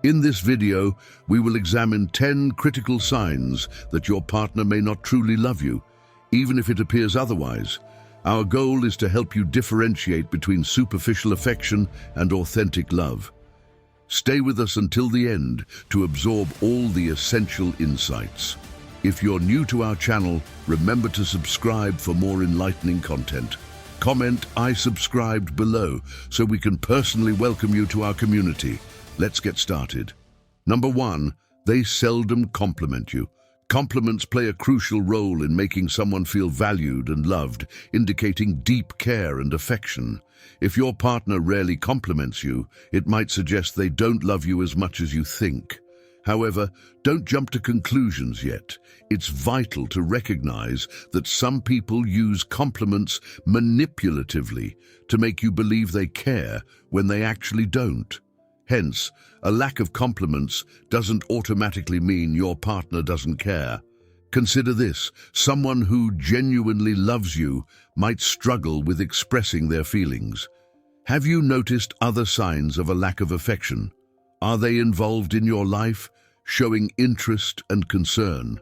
In this video, we will examine 10 critical signs that your partner may not truly love you, even if it appears otherwise. Our goal is to help you differentiate between superficial affection and authentic love. Stay with us until the end to absorb all the essential insights. If you're new to our channel, remember to subscribe for more enlightening content. Comment "I subscribed" below so we can personally welcome you to our community. Let's get started. Number 1, they seldom compliment you. Compliments play a crucial role in making someone feel valued and loved, indicating deep care and affection. If your partner rarely compliments you, it might suggest they don't love you as much as you think. However, don't jump to conclusions yet. It's vital to recognize that some people use compliments manipulatively to make you believe they care when they actually don't. Hence, a lack of compliments doesn't automatically mean your partner doesn't care. Consider this: someone who genuinely loves you might struggle with expressing their feelings. Have you noticed other signs of a lack of affection? Are they involved in your life, showing interest and concern?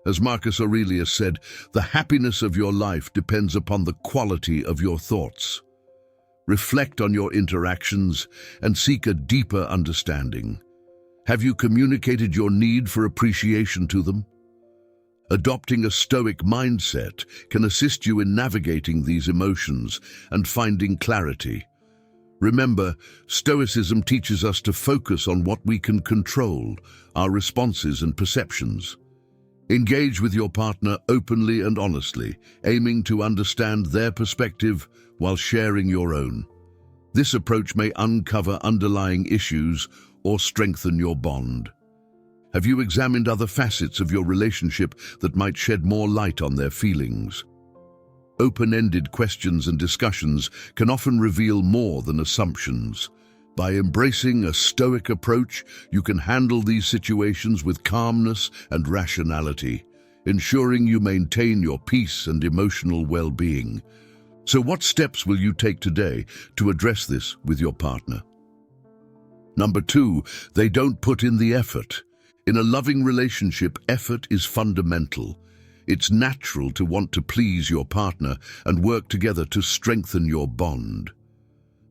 As Marcus Aurelius said, the happiness of your life depends upon the quality of your thoughts. Reflect on your interactions and seek a deeper understanding. Have you communicated your need for appreciation to them? Adopting a Stoic mindset can assist you in navigating these emotions and finding clarity. Remember, Stoicism teaches us to focus on what we can control, our responses and perceptions. Engage with your partner openly and honestly, aiming to understand their perspective while sharing your own. This approach may uncover underlying issues or strengthen your bond. Have you examined other facets of your relationship that might shed more light on their feelings? Open-ended questions and discussions can often reveal more than assumptions. By embracing a Stoic approach, you can handle these situations with calmness and rationality, ensuring you maintain your peace and emotional well-being. So what steps will you take today to address this with your partner? Number 2, they don't put in the effort. In a loving relationship, effort is fundamental. It's natural to want to please your partner and work together to strengthen your bond.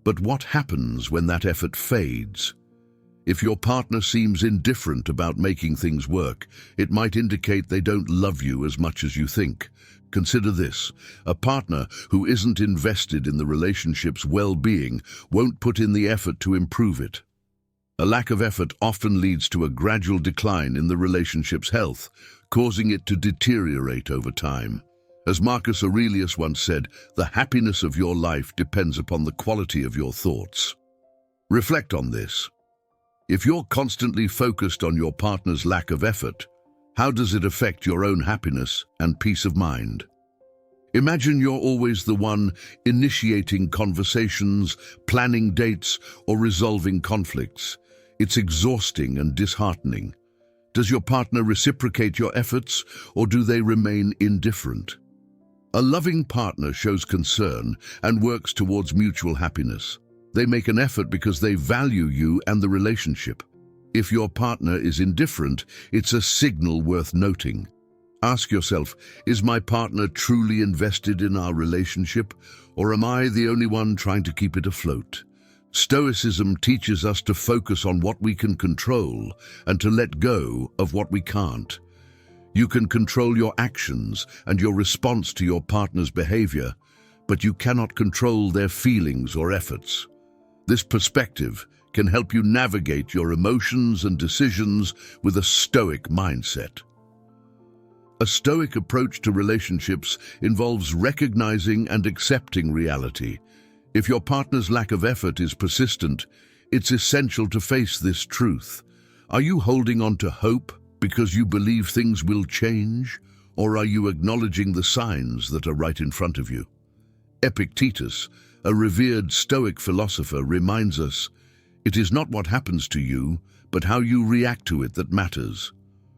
But what happens when that effort fades? If your partner seems indifferent about making things work, it might indicate they don't love you as much as you think. Consider this: a partner who isn't invested in the relationship's well-being won't put in the effort to improve it. A lack of effort often leads to a gradual decline in the relationship's health, causing it to deteriorate over time. As Marcus Aurelius once said, the happiness of your life depends upon the quality of your thoughts. Reflect on this. If you're constantly focused on your partner's lack of effort, how does it affect your own happiness and peace of mind? Imagine you're always the one initiating conversations, planning dates, or resolving conflicts. It's exhausting and disheartening. Does your partner reciprocate your efforts, or do they remain indifferent? A loving partner shows concern and works towards mutual happiness. They make an effort because they value you and the relationship. If your partner is indifferent, it's a signal worth noting. Ask yourself, is my partner truly invested in our relationship, or am I the only one trying to keep it afloat? Stoicism teaches us to focus on what we can control and to let go of what we can't. You can control your actions and your response to your partner's behavior, but you cannot control their feelings or efforts. This perspective can help you navigate your emotions and decisions with a Stoic mindset. A Stoic approach to relationships involves recognizing and accepting reality. If your partner's lack of effort is persistent, it's essential to face this truth. Are you holding on to hope because you believe things will change, or are you acknowledging the signs that are right in front of you? Epictetus, a revered Stoic philosopher, reminds us, "It is not what happens to you, but how you react to it that matters."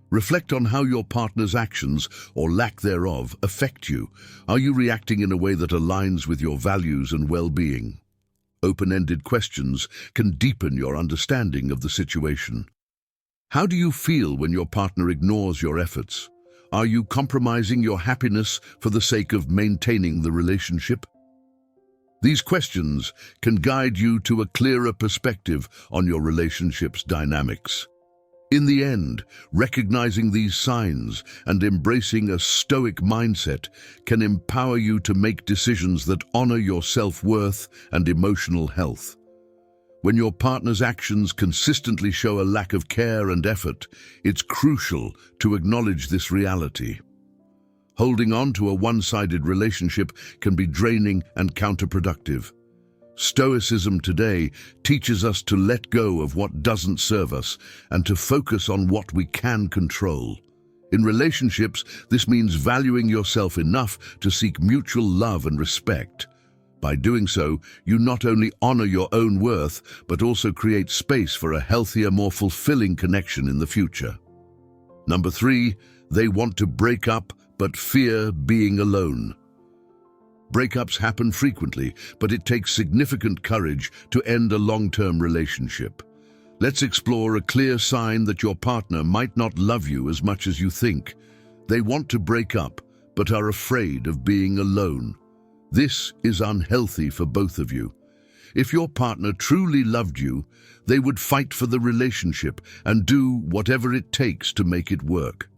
Reflect on how your partner's actions, or lack thereof, affect you. Are you reacting in a way that aligns with your values and well-being? open-ended questions can deepen your understanding of the situation. How do you feel when your partner ignores your efforts? Are you compromising your happiness for the sake of maintaining the relationship? These questions can guide you to a clearer perspective on your relationship's dynamics. In the end, recognizing these signs and embracing a stoic mindset can empower you to make decisions that honor your self-worth and emotional health. When your partner's actions consistently show a lack of care and effort, it's crucial to acknowledge this reality. Holding on to a one-sided relationship can be draining and counterproductive. Stoicism today teaches us to let go of what doesn't serve us and to focus on what we can control. In relationships, this means valuing yourself enough to seek mutual love and respect. By doing so, you not only honor your own worth, but also create space for a healthier, more fulfilling connection in the future. Number 3, they want to break up but fear being alone. Breakups happen frequently, but it takes significant courage to end a long-term relationship. Let's explore a clear sign that your partner might not love you as much as you think. They want to break up, but are afraid of being alone. This is unhealthy for both of you. If your partner truly loved you, they would fight for the relationship and do whatever it takes to make it work.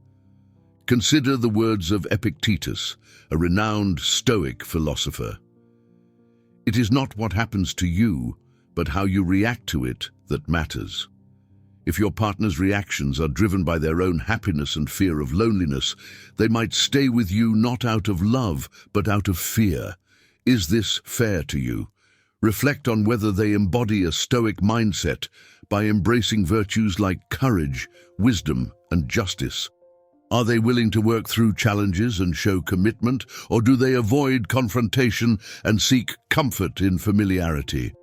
Consider the words of Epictetus, a renowned Stoic philosopher. It is not what happens to you, but how you react to it that matters. If your partner's reactions are driven by their own happiness and fear of loneliness, they might stay with you not out of love, but out of fear. Is this fair to you? Reflect on whether they embody a Stoic mindset by embracing virtues like courage, wisdom, and justice. Are they willing to work through challenges and show commitment, or do they avoid confrontation and seek comfort in familiarity?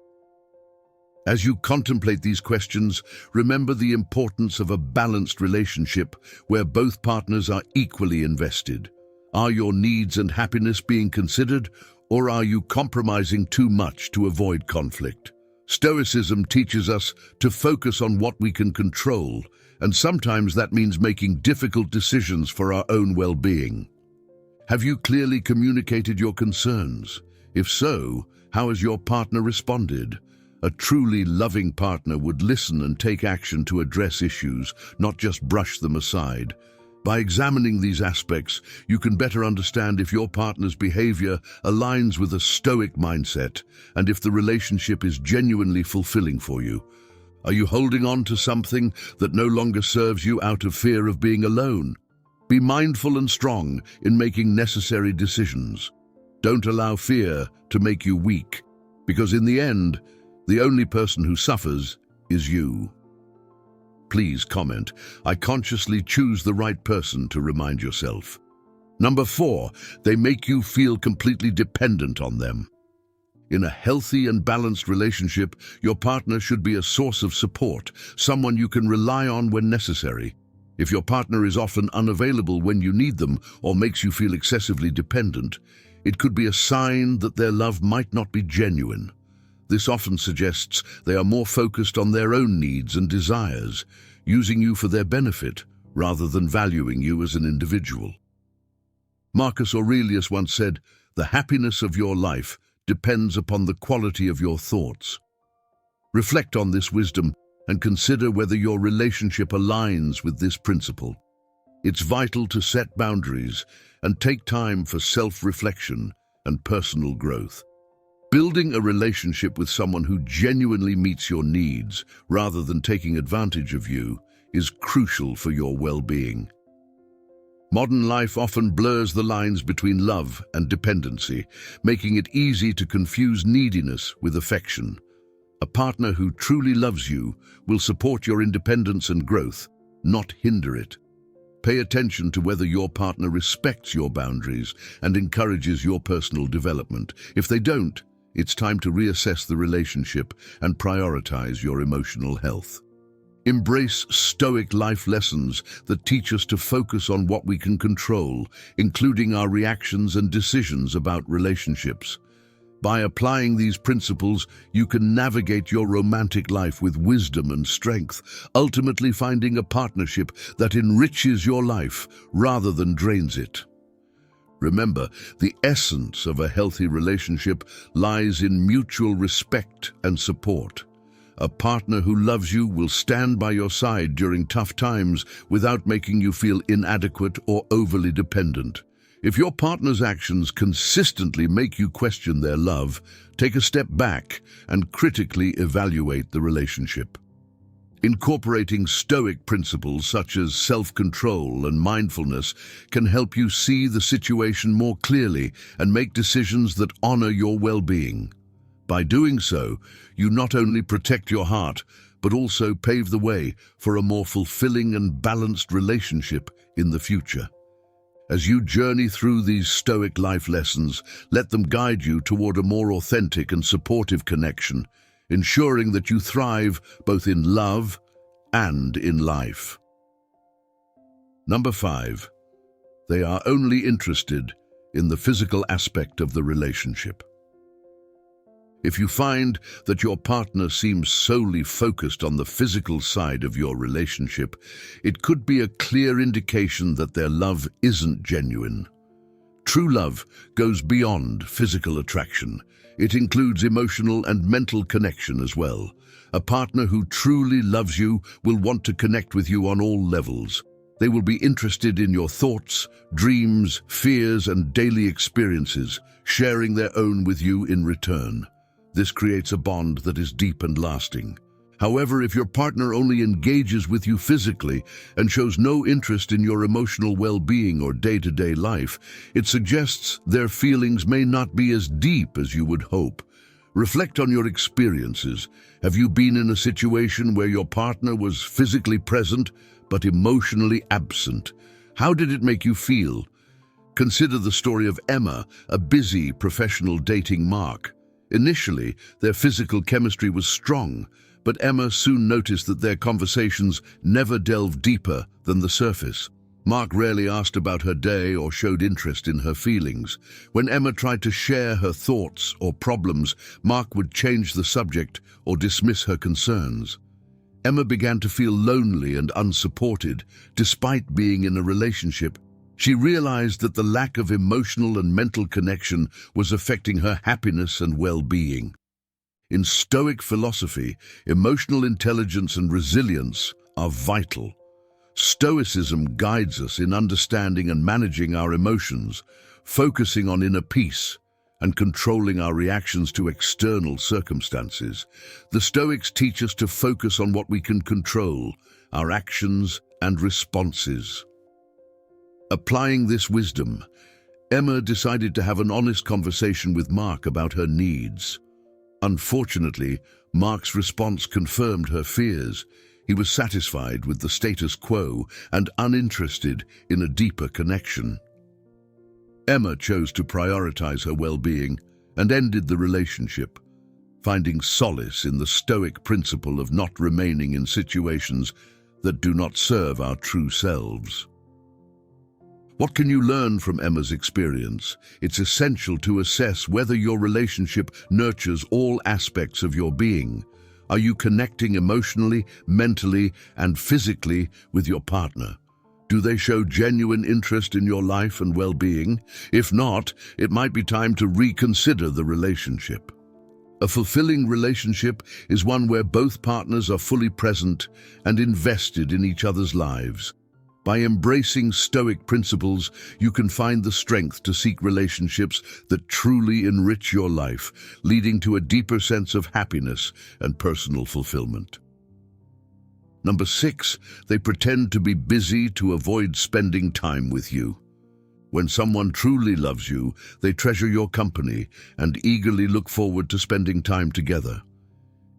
As you contemplate these questions, remember the importance of a balanced relationship where both partners are equally invested. Are your needs and happiness being considered, or are you compromising too much to avoid conflict? Stoicism teaches us to focus on what we can control, and sometimes that means making difficult decisions for our own well-being. Have you clearly communicated your concerns? If so, how has your partner responded? A truly loving partner would listen and take action to address issues, not just brush them aside. By examining these aspects, you can better understand if your partner's behavior aligns with a Stoic mindset and if the relationship is genuinely fulfilling for you. Are you holding on to something that no longer serves you out of fear of being alone? Be mindful and strong in making necessary decisions. Don't allow fear to make you weak, because in the end, the only person who suffers is you. Please comment, I consciously choose the right person to remind yourself. Number 4, they make you feel completely dependent on them. In a healthy and balanced relationship, your partner should be a source of support, someone you can rely on when necessary. If your partner is often unavailable when you need them or makes you feel excessively dependent, it could be a sign that their love might not be genuine. This often suggests they are more focused on their own needs and desires, using you for their benefit rather than valuing you as an individual. Marcus Aurelius once said, "The happiness of your life depends upon the quality of your thoughts." Reflect on this wisdom and consider whether your relationship aligns with this principle. It's vital to set boundaries and take time for self-reflection and personal growth. Building a relationship with someone who genuinely meets your needs rather than taking advantage of you is crucial for your well-being. Modern life often blurs the lines between love and dependency, making it easy to confuse neediness with affection. A partner who truly loves you will support your independence and growth, not hinder it. Pay attention to whether your partner respects your boundaries and encourages your personal development. If they don't, it's time to reassess the relationship and prioritize your emotional health. Embrace Stoic life lessons that teach us to focus on what we can control, including our reactions and decisions about relationships. By applying these principles, you can navigate your romantic life with wisdom and strength, ultimately finding a partnership that enriches your life rather than drains it. Remember, the essence of a healthy relationship lies in mutual respect and support. A partner who loves you will stand by your side during tough times without making you feel inadequate or overly dependent. If your partner's actions consistently make you question their love, take a step back and critically evaluate the relationship. Incorporating Stoic principles such as self-control and mindfulness can help you see the situation more clearly and make decisions that honor your well-being. By doing so, you not only protect your heart, but also pave the way for a more fulfilling and balanced relationship in the future. As you journey through these Stoic life lessons, let them guide you toward a more authentic and supportive connection, ensuring that you thrive both in love and in life. Number 5. They are only interested in the physical aspect of the relationship. If you find that your partner seems solely focused on the physical side of your relationship, it could be a clear indication that their love isn't genuine. True love goes beyond physical attraction. It includes emotional and mental connection as well. A partner who truly loves you will want to connect with you on all levels. They will be interested in your thoughts, dreams, fears, and daily experiences, sharing their own with you in return. This creates a bond that is deep and lasting. However, if your partner only engages with you physically and shows no interest in your emotional well-being or day-to-day life, it suggests their feelings may not be as deep as you would hope. Reflect on your experiences. Have you been in a situation where your partner was physically present but emotionally absent? How did it make you feel? Consider the story of Emma, a busy professional dating Mark. Initially, their physical chemistry was strong, but Emma soon noticed that their conversations never delved deeper than the surface. Mark rarely asked about her day or showed interest in her feelings. When Emma tried to share her thoughts or problems, Mark would change the subject or dismiss her concerns. Emma began to feel lonely and unsupported, despite being in a relationship. She realized that the lack of emotional and mental connection was affecting her happiness and well-being. In Stoic philosophy, emotional intelligence and resilience are vital. Stoicism guides us in understanding and managing our emotions, focusing on inner peace and controlling our reactions to external circumstances. The Stoics teach us to focus on what we can control, our actions and responses. Applying this wisdom, Emma decided to have an honest conversation with Mark about her needs. Unfortunately, Mark's response confirmed her fears. He was satisfied with the status quo and uninterested in a deeper connection. Emma chose to prioritize her well-being and ended the relationship, finding solace in the Stoic principle of not remaining in situations that do not serve our true selves. What can you learn from Emma's experience? It's essential to assess whether your relationship nurtures all aspects of your being. Are you connecting emotionally, mentally, and physically with your partner? Do they show genuine interest in your life and well-being? If not, it might be time to reconsider the relationship. A fulfilling relationship is one where both partners are fully present and invested in each other's lives. By embracing Stoic principles, you can find the strength to seek relationships that truly enrich your life, leading to a deeper sense of happiness and personal fulfillment. Number 6, they pretend to be busy to avoid spending time with you. When someone truly loves you, they treasure your company and eagerly look forward to spending time together.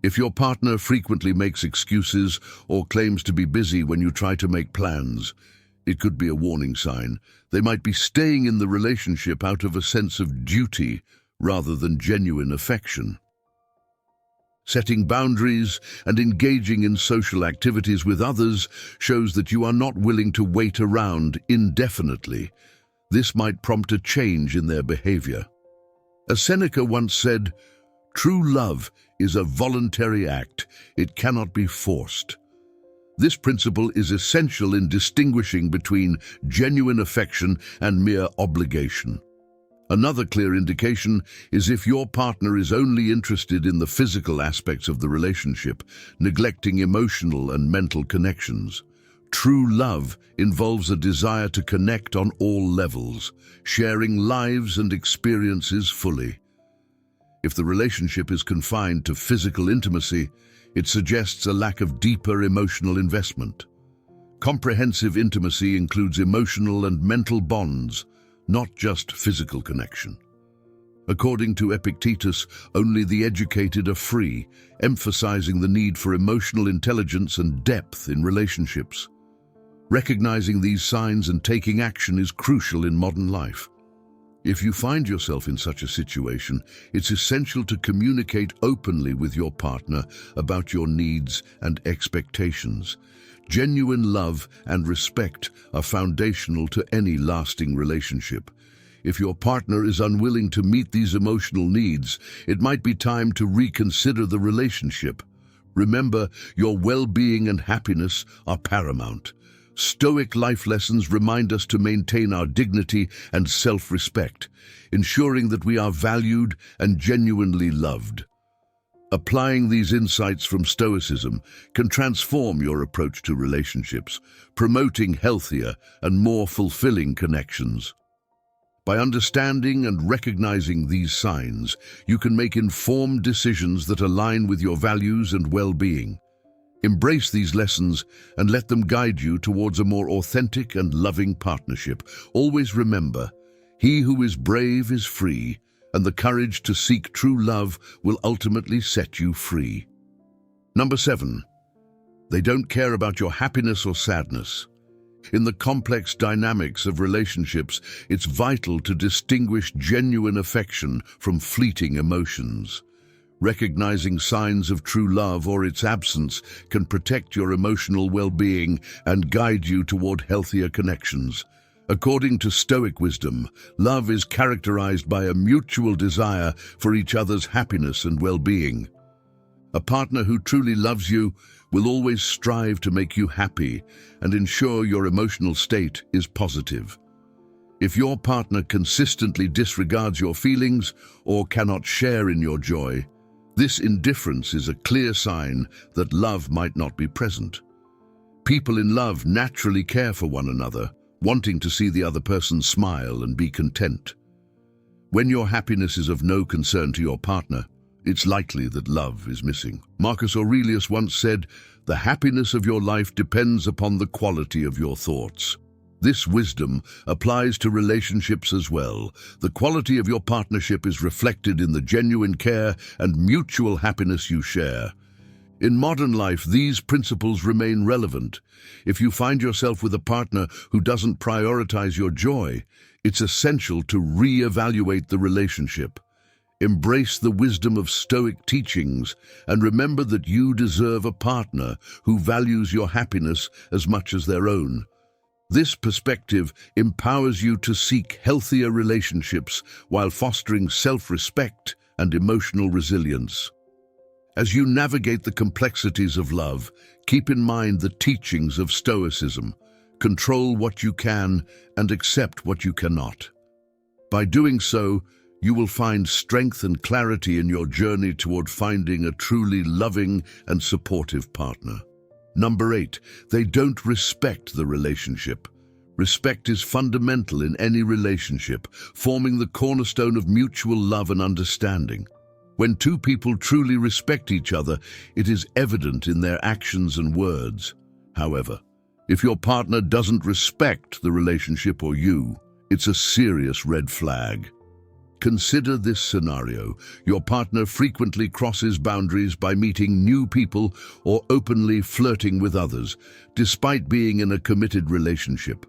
If your partner frequently makes excuses or claims to be busy when you try to make plans, it could be a warning sign. They might be staying in the relationship out of a sense of duty rather than genuine affection. Setting boundaries and engaging in social activities with others shows that you are not willing to wait around indefinitely. This might prompt a change in their behavior. As Seneca once said, "True love is a voluntary act. It cannot be forced." This principle is essential in distinguishing between genuine affection and mere obligation. Another clear indication is if your partner is only interested in the physical aspects of the relationship, neglecting emotional and mental connections. True love involves a desire to connect on all levels, sharing lives and experiences fully. If the relationship is confined to physical intimacy, it suggests a lack of deeper emotional investment. Comprehensive intimacy includes emotional and mental bonds, not just physical connection. According to Epictetus, only the educated are free, emphasizing the need for emotional intelligence and depth in relationships. Recognizing these signs and taking action is crucial in modern life. If you find yourself in such a situation, it's essential to communicate openly with your partner about your needs and expectations. Genuine love and respect are foundational to any lasting relationship. If your partner is unwilling to meet these emotional needs, it might be time to reconsider the relationship. Remember, your well-being and happiness are paramount. Stoic life lessons remind us to maintain our dignity and self-respect, ensuring that we are valued and genuinely loved. Applying these insights from Stoicism can transform your approach to relationships, promoting healthier and more fulfilling connections. By understanding and recognizing these signs, you can make informed decisions that align with your values and well-being. Embrace these lessons and let them guide you towards a more authentic and loving partnership. Always remember, he who is brave is free, and the courage to seek true love will ultimately set you free. Number 7. They don't care about your happiness or sadness. In the complex dynamics of relationships, it's vital to distinguish genuine affection from fleeting emotions. Recognizing signs of true love or its absence can protect your emotional well-being and guide you toward healthier connections. According to Stoic wisdom, love is characterized by a mutual desire for each other's happiness and well-being. A partner who truly loves you will always strive to make you happy and ensure your emotional state is positive. If your partner consistently disregards your feelings or cannot share in your joy, this indifference is a clear sign that love might not be present. People in love naturally care for one another, wanting to see the other person smile and be content. When your happiness is of no concern to your partner, it's likely that love is missing. Marcus Aurelius once said, "The happiness of your life depends upon the quality of your thoughts." This wisdom applies to relationships as well. The quality of your partnership is reflected in the genuine care and mutual happiness you share. In modern life, these principles remain relevant. If you find yourself with a partner who doesn't prioritize your joy, it's essential to re-evaluate the relationship. Embrace the wisdom of Stoic teachings and remember that you deserve a partner who values your happiness as much as their own. This perspective empowers you to seek healthier relationships while fostering self-respect and emotional resilience. As you navigate the complexities of love, keep in mind the teachings of Stoicism. Control what you can and accept what you cannot. By doing so, you will find strength and clarity in your journey toward finding a truly loving and supportive partner. Number 8, they don't respect the relationship. Respect is fundamental in any relationship, forming the cornerstone of mutual love and understanding. When two people truly respect each other, it is evident in their actions and words. However, if your partner doesn't respect the relationship or you, it's a serious red flag. Consider this scenario. Your partner frequently crosses boundaries by meeting new people or openly flirting with others, despite being in a committed relationship.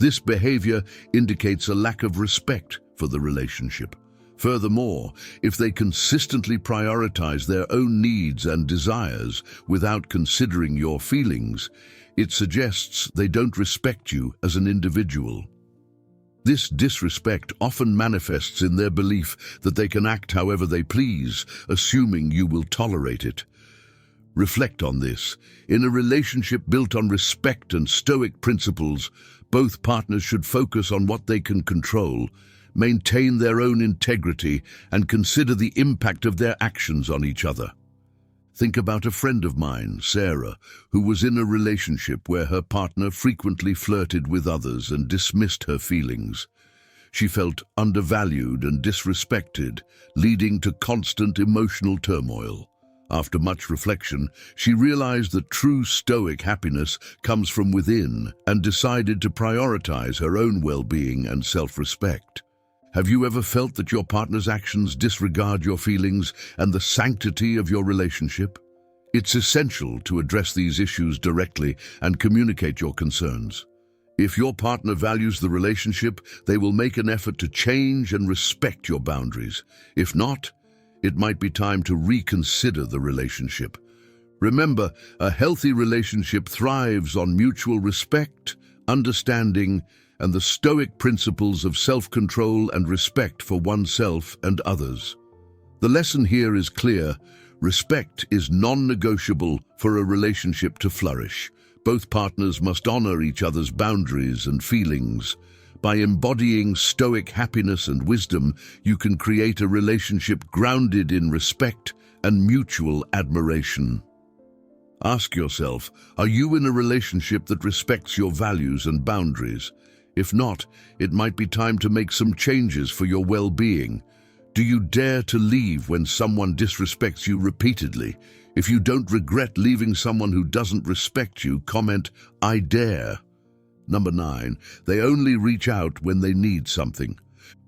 This behavior indicates a lack of respect for the relationship. Furthermore, if they consistently prioritize their own needs and desires without considering your feelings, it suggests they don't respect you as an individual. This disrespect often manifests in their belief that they can act however they please, assuming you will tolerate it. Reflect on this. In a relationship built on respect and Stoic principles, both partners should focus on what they can control, maintain their own integrity, and consider the impact of their actions on each other. Think about a friend of mine, Sarah, who was in a relationship where her partner frequently flirted with others and dismissed her feelings. She felt undervalued and disrespected, leading to constant emotional turmoil. After much reflection, she realized that true Stoic happiness comes from within and decided to prioritize her own well-being and self-respect. Have you ever felt that your partner's actions disregard your feelings and the sanctity of your relationship? It's essential to address these issues directly and communicate your concerns. If your partner values the relationship, they will make an effort to change and respect your boundaries. If not, it might be time to reconsider the relationship. Remember, a healthy relationship thrives on mutual respect, understanding, and the Stoic principles of self-control and respect for oneself and others. The lesson here is clear. Respect is non-negotiable for a relationship to flourish. Both partners must honor each other's boundaries and feelings. By embodying Stoic happiness and wisdom, you can create a relationship grounded in respect and mutual admiration. Ask yourself, are you in a relationship that respects your values and boundaries? If not, it might be time to make some changes for your well-being. Do you dare to leave when someone disrespects you repeatedly? If you don't regret leaving someone who doesn't respect you, comment, "I dare." Number 9, they only reach out when they need something.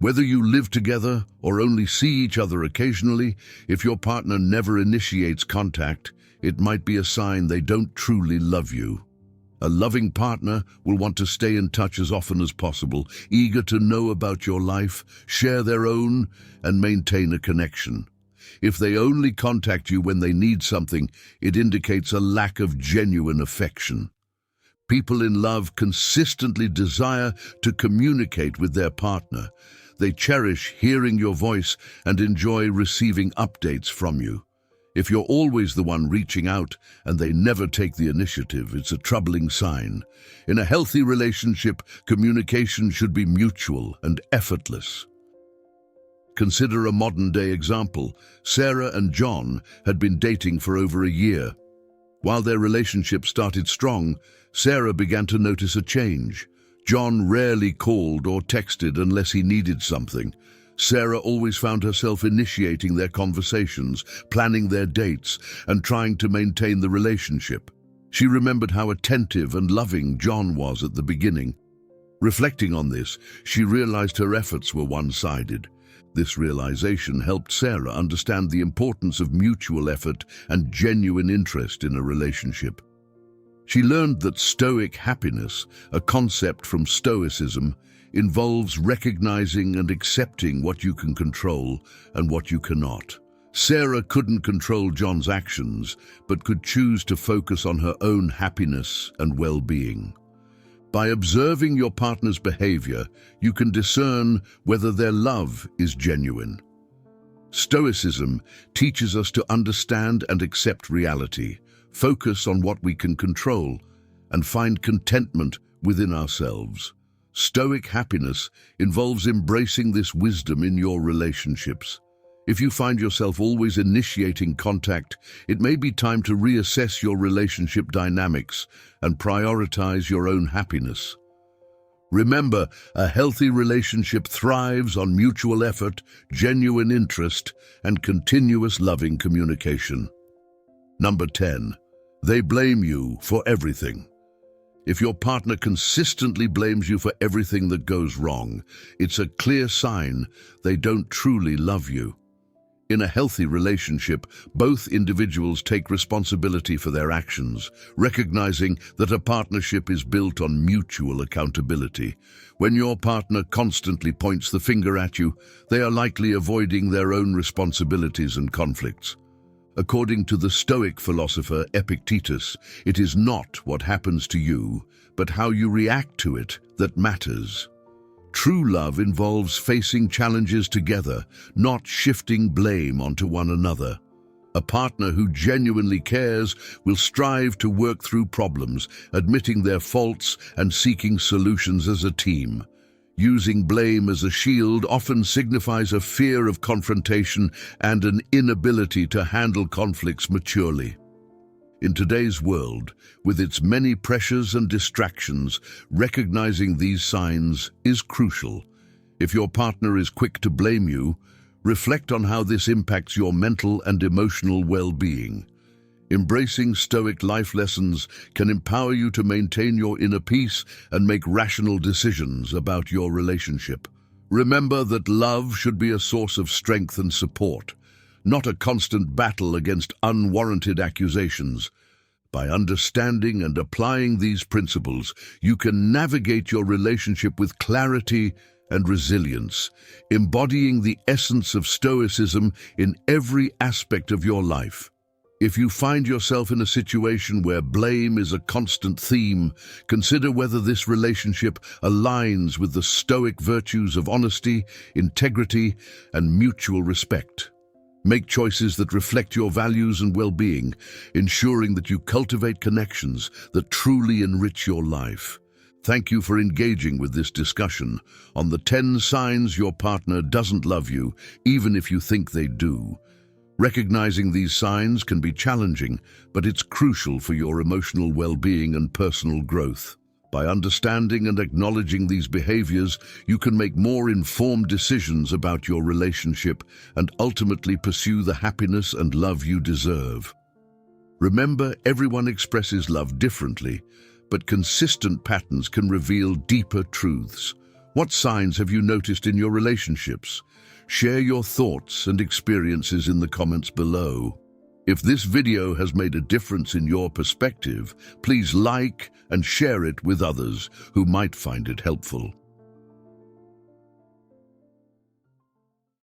Whether you live together or only see each other occasionally, if your partner never initiates contact, it might be a sign they don't truly love you. A loving partner will want to stay in touch as often as possible, eager to know about your life, share their own, and maintain a connection. If they only contact you when they need something, it indicates a lack of genuine affection. People in love consistently desire to communicate with their partner. They cherish hearing your voice and enjoy receiving updates from you. If you're always the one reaching out and they never take the initiative, it's a troubling sign. In a healthy relationship, communication should be mutual and effortless. Consider a modern-day example. Sarah and John had been dating for over a year. While their relationship started strong, Sarah began to notice a change. John rarely called or texted unless he needed something. Sarah always found herself initiating their conversations, planning their dates, and trying to maintain the relationship. She remembered how attentive and loving John was at the beginning. Reflecting on this, she realized her efforts were one-sided. This realization helped Sarah understand the importance of mutual effort and genuine interest in a relationship. She learned that Stoic happiness, a concept from Stoicism, involves recognizing and accepting what you can control and what you cannot. Sarah couldn't control John's actions, but could choose to focus on her own happiness and well-being. By observing your partner's behavior, you can discern whether their love is genuine. Stoicism teaches us to understand and accept reality, focus on what we can control, and find contentment within ourselves. Stoic happiness involves embracing this wisdom in your relationships. If you find yourself always initiating contact, it may be time to reassess your relationship dynamics and prioritize your own happiness. Remember, a healthy relationship thrives on mutual effort, genuine interest, and continuous loving communication. Number 10. They blame you for everything. If your partner consistently blames you for everything that goes wrong, it's a clear sign they don't truly love you. In a healthy relationship, both individuals take responsibility for their actions, recognizing that a partnership is built on mutual accountability. When your partner constantly points the finger at you, they are likely avoiding their own responsibilities and conflicts. According to the Stoic philosopher Epictetus, it is not what happens to you, but how you react to it that matters. True love involves facing challenges together, not shifting blame onto one another. A partner who genuinely cares will strive to work through problems, admitting their faults and seeking solutions as a team. Using blame as a shield often signifies a fear of confrontation and an inability to handle conflicts maturely. In today's world, with its many pressures and distractions, recognizing these signs is crucial. If your partner is quick to blame you, reflect on how this impacts your mental and emotional well-being. Embracing Stoic life lessons can empower you to maintain your inner peace and make rational decisions about your relationship. Remember that love should be a source of strength and support, not a constant battle against unwarranted accusations. By understanding and applying these principles, you can navigate your relationship with clarity and resilience, embodying the essence of Stoicism in every aspect of your life. If you find yourself in a situation where blame is a constant theme, consider whether this relationship aligns with the Stoic virtues of honesty, integrity, and mutual respect. Make choices that reflect your values and well-being, ensuring that you cultivate connections that truly enrich your life. Thank you for engaging with this discussion on the 10 signs your partner doesn't love you, even if you think they do. Recognizing these signs can be challenging, but it's crucial for your emotional well-being and personal growth. By understanding and acknowledging these behaviors, you can make more informed decisions about your relationship and ultimately pursue the happiness and love you deserve. Remember, everyone expresses love differently, but consistent patterns can reveal deeper truths. What signs have you noticed in your relationships? Share your thoughts and experiences in the comments below. If this video has made a difference in your perspective, please like and share it with others who might find it helpful.